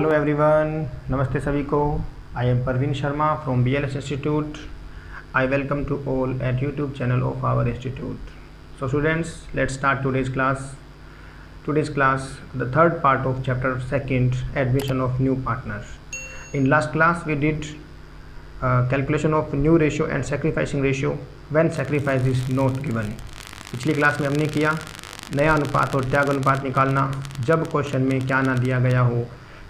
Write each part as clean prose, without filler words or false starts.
Hello everyone, नमस्ते सभी को। I am Parveen Sharma from BLS institute. I welcome to all at YouTube channel of our institute. So students, let's start today's class. Today's class, the third part of chapter 2, admission of new partners. In last class we did calculation of new ratio and sacrificing ratio when sacrifice is not given. पिछली class में हमने किया नया अनुपात और त्याग अनुपात निकालना जब क्वेश्चन में क्या ना दिया गया हो,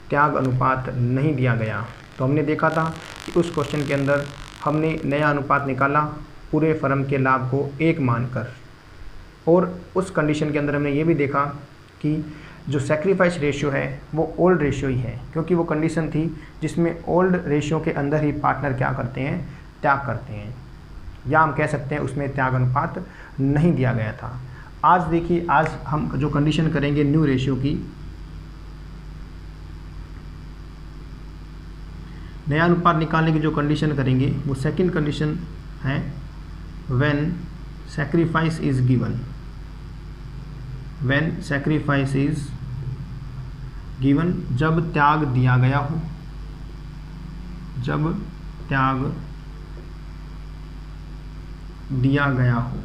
त्याग अनुपात नहीं दिया गया। तो हमने देखा था कि उस क्वेश्चन के अंदर हमने नया अनुपात निकाला पूरे फर्म के लाभ को 1 मानकर, और उस कंडीशन के अंदर हमने ये भी देखा कि जो सेक्रीफाइस रेशियो है वो ओल्ड रेशियो ही है, क्योंकि वो कंडीशन थी जिसमें ओल्ड रेशियो के अंदर ही पार्टनर क्या करते हैं, त्याग करते हैं, या हम कह सकते हैं उसमें त्याग अनुपात नहीं दिया गया था। आज देखिए, आज हम जो कंडीशन करेंगे न्यू रेशियो की, नया अनुपात निकालने की जो कंडीशन करेंगे वो सेकंड कंडीशन है when sacrifice is given. When sacrifice is given, जब त्याग दिया गया हो, जब त्याग दिया गया हो।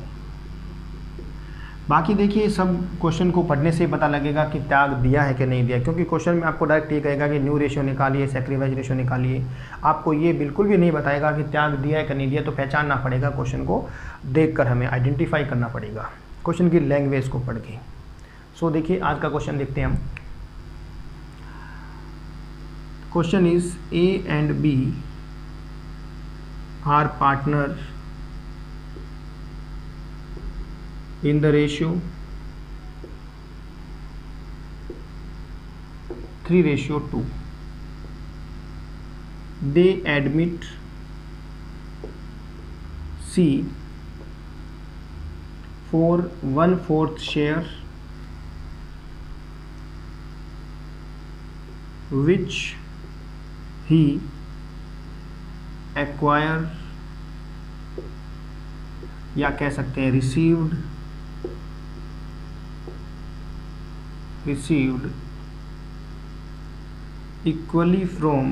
बाकी देखिए सब क्वेश्चन को पढ़ने से ही पता लगेगा कि त्याग दिया है कि नहीं दिया, क्योंकि क्वेश्चन में आपको डायरेक्ट ये कहेगा कि न्यू रेशियो निकालिए, सैक्रिफाइस रेशियो निकालिए। आपको ये बिल्कुल भी नहीं बताएगा कि त्याग दिया है कि नहीं दिया, तो पहचानना पड़ेगा, क्वेश्चन को देखकर हमें आइडेंटिफाई करना पड़ेगा क्वेश्चन की लैंग्वेज को पढ़ के। सो देखिए आज का क्वेश्चन देखते हैं हम। Question is A and B are partner in the ratio 3:2. They admit C for 1/4 share, which he acquire, या कह सकते हैं received equally from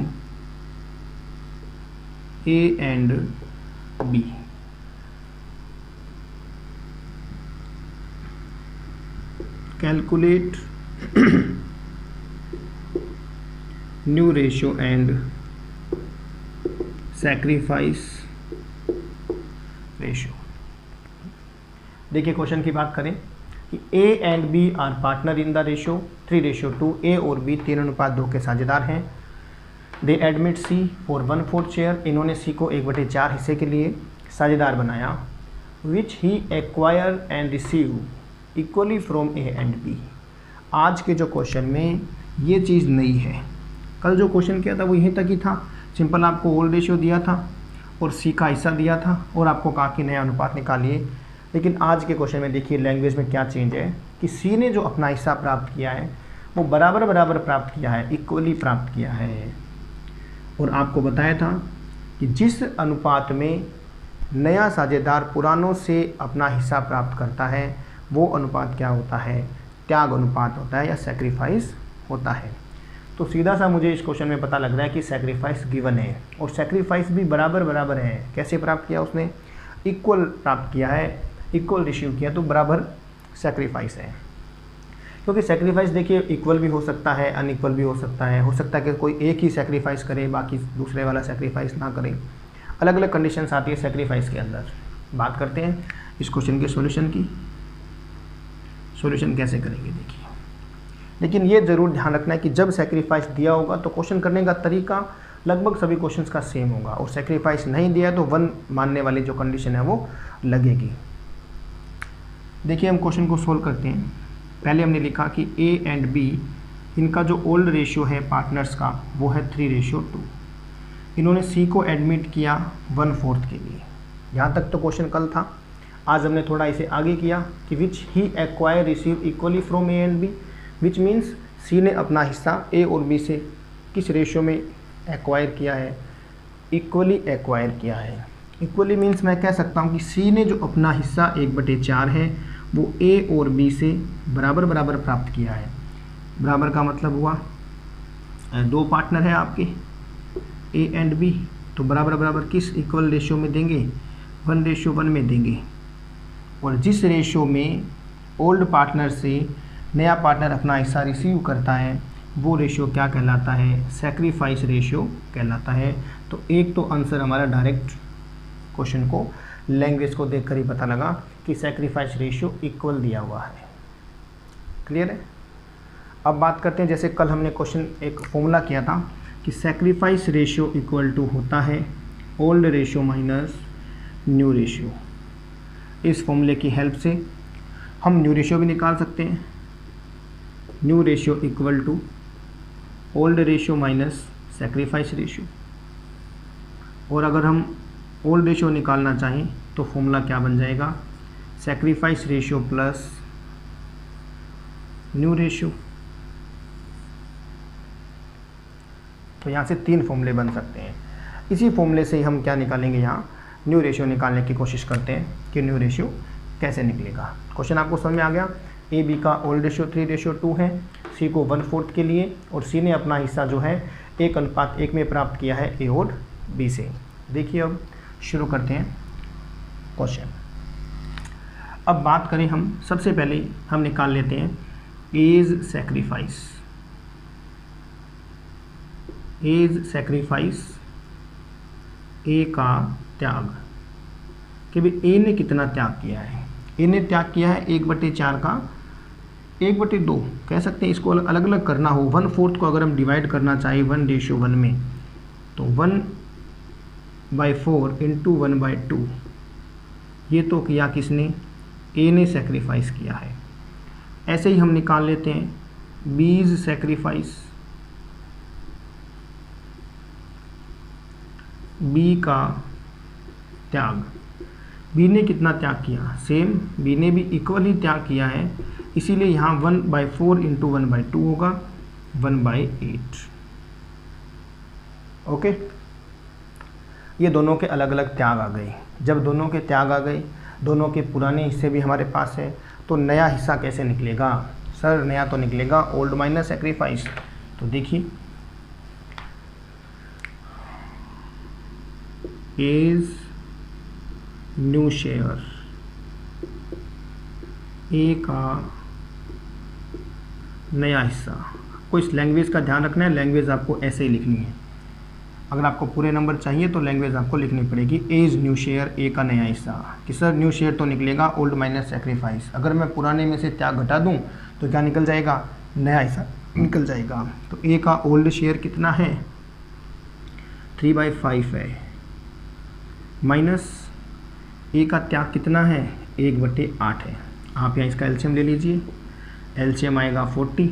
A and B. Calculate new ratio and sacrifice ratio. देखिए question की बात करें कि A and B are partner in the ratio 3:2। A और B 3:2 के साझेदार हैं। They admit C for 1/4 share, इन्होंने C को 1/4 हिस्से के लिए साझेदार बनाया। Which he acquire and receive equally from A and B। आज के जो क्वेश्चन में ये चीज़ नहीं है। कल जो क्वेश्चन किया था वो यहीं तक ही था, सिंपल आपको ओल्ड रेशियो दिया था और C का हिस्सा दिया था और आपको कहा कि नया अनुपात निकालिए। लेकिन आज के क्वेश्चन में देखिए लैंग्वेज में क्या चेंज है कि C ने जो अपना हिस्सा प्राप्त किया है वो बराबर बराबर प्राप्त किया है, इक्वली प्राप्त किया है। और आपको बताया था कि जिस अनुपात में नया साझेदार पुरानों से अपना हिस्सा प्राप्त करता है वो अनुपात क्या होता है, त्याग अनुपात होता है या सैक्रिफाइस होता है। तो सीधा सा मुझे इस क्वेश्चन में पता लग रहा है कि सैक्रिफाइस गिवन है और सैक्रिफाइस भी बराबर बराबर है। कैसे प्राप्त किया उसने, इक्वल प्राप्त किया है, इक्वल रिसीव किया, तो बराबर सैक्रिफाइस है। क्योंकि सैक्रिफाइस देखिए इक्वल भी हो सकता है, अनइक्वल भी हो सकता है कि कोई एक ही सैक्रिफाइस करे बाकी दूसरे वाला सैक्रिफाइस ना करे। अलग अलग कंडीशंस आती है सैक्रिफाइस के अंदर। बात करते हैं इस क्वेश्चन के सॉल्यूशन की। सॉल्यूशन कैसे करेंगे देखिए, लेकिन ये ज़रूर ध्यान रखना है कि जब सैक्रिफाइस दिया होगा तो क्वेश्चन करने का तरीका लगभग सभी क्वेश्चंस का सेम होगा, और सैक्रिफाइस नहीं दिया तो 1 मानने वाली जो कंडीशन है वो लगेगी। देखिए हम क्वेश्चन को सोल्व करते हैं। पहले हमने लिखा कि A एंड B इनका जो ओल्ड रेशियो है पार्टनर्स का वो है 3:2। इन्होंने C को एडमिट किया 1/4 के लिए। यहाँ तक तो क्वेश्चन कल था। आज हमने थोड़ा इसे आगे किया कि which he acquire receive equally from A and B, which means C ने अपना हिस्सा A और B से किस रेशियो में एक्वायर किया है, इक्वली एक्वायर किया है। इक्वली मीन्स मैं कह सकता हूँ कि C ने जो अपना हिस्सा 1/4 है वो A और B से बराबर बराबर प्राप्त किया है। बराबर का मतलब हुआ दो पार्टनर है आपके ए एंड बी, तो बराबर बराबर किस इक्वल रेशियो में देंगे, 1:1 में देंगे। और जिस रेशियो में ओल्ड पार्टनर से नया पार्टनर अपना हिस्सा रिसीव करता है वो रेशियो क्या कहलाता है, सैक्रिफाइस रेशियो कहलाता है। तो एक तो आंसर हमारा डायरेक्ट क्वेश्चन को लैंग्वेज को देखकर ही पता लगा कि सैक्रिफाइस रेशियो इक्वल दिया हुआ है। क्लियर है। अब बात करते हैं, जैसे कल हमने क्वेश्चन एक फॉर्मूला किया था कि सैक्रिफाइस रेशियो इक्वल टू होता है old ratio minus new ratio. इस फॉर्मूले की हेल्प से हम न्यू रेशियो भी निकाल सकते हैं। New ratio equal to old ratio minus sacrifice ratio. और अगर हम ओल्ड रेशियो निकालना चाहें तो फॉर्मूला क्या बन जाएगा, sacrifice ratio plus new ratio. तो यहाँ से 3 फॉर्मूले बन सकते हैं। इसी फॉर्मूले से ही हम क्या निकालेंगे, यहाँ न्यू रेशियो निकालने की कोशिश करते हैं कि न्यू रेशियो कैसे निकलेगा। क्वेश्चन आपको समझ में आ गया। ए बी का ओल्ड रेशियो 3:2 है, सी को 1/4 के लिए, और सी ने अपना हिस्सा जो है 1:1 में प्राप्त किया है ए और बी से। देखिए अब शुरू करते हैं क्वेश्चन। अब बात करें हम, सबसे पहले हम निकाल लेते हैं एज सैक्रिफाइस। एज सैक्रिफाइस ए का त्याग, कि भाई ए ने कितना त्याग किया है। ए ने त्याग किया है 1/4 का 1/2 कह सकते हैं। इसको अलग अलग करना हो, 1/4 को अगर हम डिवाइड करना चाहें 1:1 में, तो 1/4 इंटू 1/2, ये तो किया किसने, ए ने सैक्रिफाइस किया है। ऐसे ही हम निकाल लेते हैं बीज सैक्रिफाइस। बी का त्याग, बी ने कितना त्याग किया, सेम बी ने भी इक्वल ही त्याग किया है, इसीलिए यहाँ 1/4 इंटू 1/2 होगा 1/8। ओके, ये दोनों के अलग अलग त्याग आ गए। जब दोनों के त्याग आ गए, दोनों के पुराने हिस्से भी हमारे पास है, तो नया हिस्सा कैसे निकलेगा सर, नया तो निकलेगा ओल्ड माइनस सैक्रिफाइस। तो देखिए एज न्यू शेयर ए का नया हिस्सा। आपको इस लैंग्वेज का ध्यान रखना है, लैंग्वेज आपको ऐसे ही लिखनी है। अगर आपको पूरे नंबर चाहिए तो लैंग्वेज आपको लिखनी पड़ेगी, एज न्यू शेयर ए का नया हिस्सा। कि सर न्यू शेयर तो निकलेगा ओल्ड माइनस सैक्रिफाइस, अगर मैं पुराने में से त्याग घटा दूं तो क्या निकल जाएगा, नया हिस्सा निकल जाएगा। तो ए का ओल्ड शेयर कितना है, 3/5 है, माइनस ए का त्याग कितना है, 1/8 है। आप यहाँ इसका एलसीएम ले लीजिए, एलसीएम आएगा 40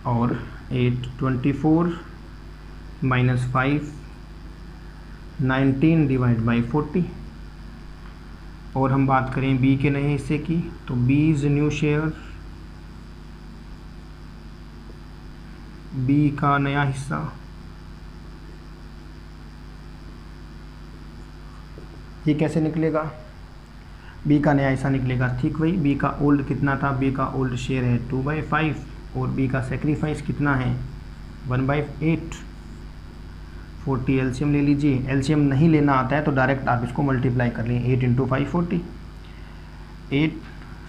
और 8 24 माइनस 5 19 डिवाइड बाई 40। और हम बात करें बी के नए हिस्से की, तो B is new share, B का नया हिस्सा ये कैसे निकलेगा, बी का नया हिस्सा निकलेगा, ठीक वही बी का ओल्ड कितना था, बी का ओल्ड शेयर है 2/5 और बी का सेक्रीफाइस कितना है 1/8। 40 एलसीएम ले लीजिए, एलसीएम नहीं लेना आता है तो डायरेक्ट आप इसको मल्टीप्लाई कर लें, 8 × 5 40, 8।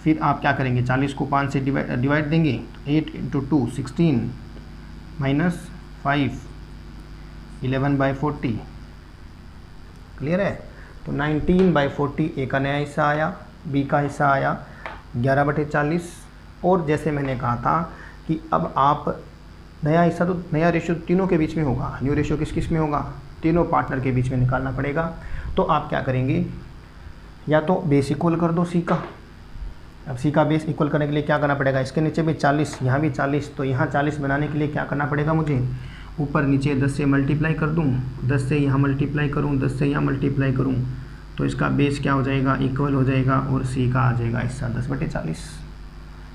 फिर आप क्या करेंगे, 40 को 5 से डिवाइड देंगे, 8 × 2 16 माइनस 5 11/40। क्लियर है। तो 19/40 ए का नया हिस्सा आया, बी का हिस्सा आया 11/40। और जैसे मैंने कहा था कि अब आप नया हिस्सा, तो नया रेशियो तीनों के बीच में होगा, न्यू रेशियो किस किस में होगा, तीनों पार्टनर के बीच में निकालना पड़ेगा। तो आप क्या करेंगे, या तो बेस इक्वल कर दो सी का। अब सी का बेस इक्वल करने के लिए क्या करना पड़ेगा, इसके नीचे भी 40, यहाँ भी 40, तो यहाँ 40 बनाने के लिए क्या करना पड़ेगा मुझे, ऊपर नीचे 10 से मल्टीप्लाई कर दूँ, 10 से यहाँ मल्टीप्लाई करूँ, 10 से यहाँ मल्टीप्लाई करूँ, तो इसका बेस क्या हो जाएगा, इक्वल हो जाएगा और सी का आ जाएगा हिस्सा 10/40।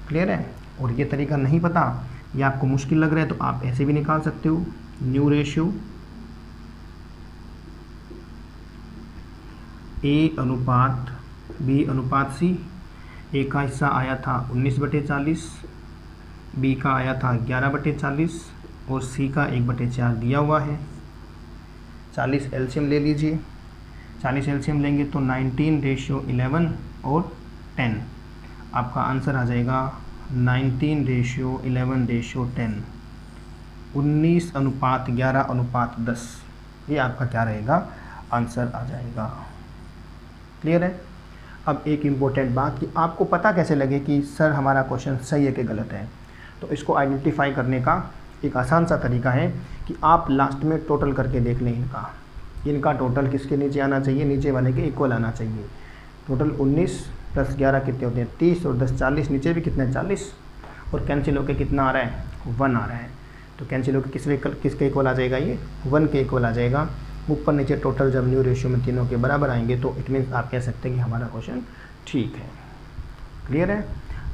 क्लियर है। और ये तरीका नहीं पता, ये आपको मुश्किल लग रहा है, तो आप ऐसे भी निकाल सकते हो, न्यू रेशियो ए अनुपात बी अनुपात सी। ए का हिस्सा आया था 19/40, बी का आया था 11/40, और सी का 1/4 दिया हुआ है। 40 एलसीएम ले लीजिए, 40 एलसीएम लेंगे तो 19:11 और 10, आपका आंसर आ जाएगा 19:11:10, 19:11:10, ये आपका क्या रहेगा, आंसर आ जाएगा। क्लियर है। अब एक इम्पोर्टेंट बात कि आपको पता कैसे लगे कि सर हमारा क्वेश्चन सही है कि गलत है, तो इसको आइडेंटिफाई करने का एक आसान सा तरीका है कि आप लास्ट में टोटल करके देख लें इनका टोटल किसके नीचे आना चाहिए, नीचे वाले के इक्वल आना चाहिए। टोटल 19 + 11 कितने होते हैं, 30, और 10 40, नीचे भी कितने 40, और कैंसिल होकर कितना आ रहा है, 1 आ रहा है। तो कैंसिल होकर किसके इक्वल आ जाएगा, ये 1 के इक्वल आ जाएगा। ऊपर नीचे टोटल जब न्यू रेशियो में तीनों के बराबर आएंगे तो इट मीन्स आप कह सकते हैं कि हमारा क्वेश्चन ठीक है। क्लियर है।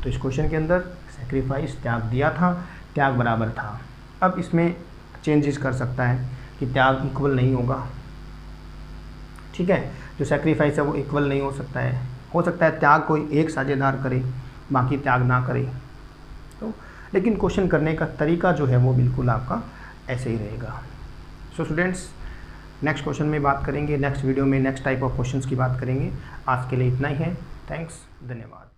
तो इस क्वेश्चन के अंदर सेक्रीफाइस त्याग दिया था, त्याग बराबर था। अब इसमें चेंजेस कर सकता है कि त्याग इक्वल नहीं होगा, ठीक है, जो सेक्रीफाइस है वो इक्वल नहीं हो सकता है त्याग कोई एक साझेदार करे बाकी त्याग ना करे। तो लेकिन क्वेश्चन करने का तरीका जो है वो बिल्कुल आपका ऐसे ही रहेगा। सो स्टूडेंट्स, नेक्स्ट क्वेश्चन में बात करेंगे, नेक्स्ट वीडियो में नेक्स्ट टाइप ऑफ क्वेश्चंस की बात करेंगे। आज के लिए इतना ही है। थैंक्स, धन्यवाद।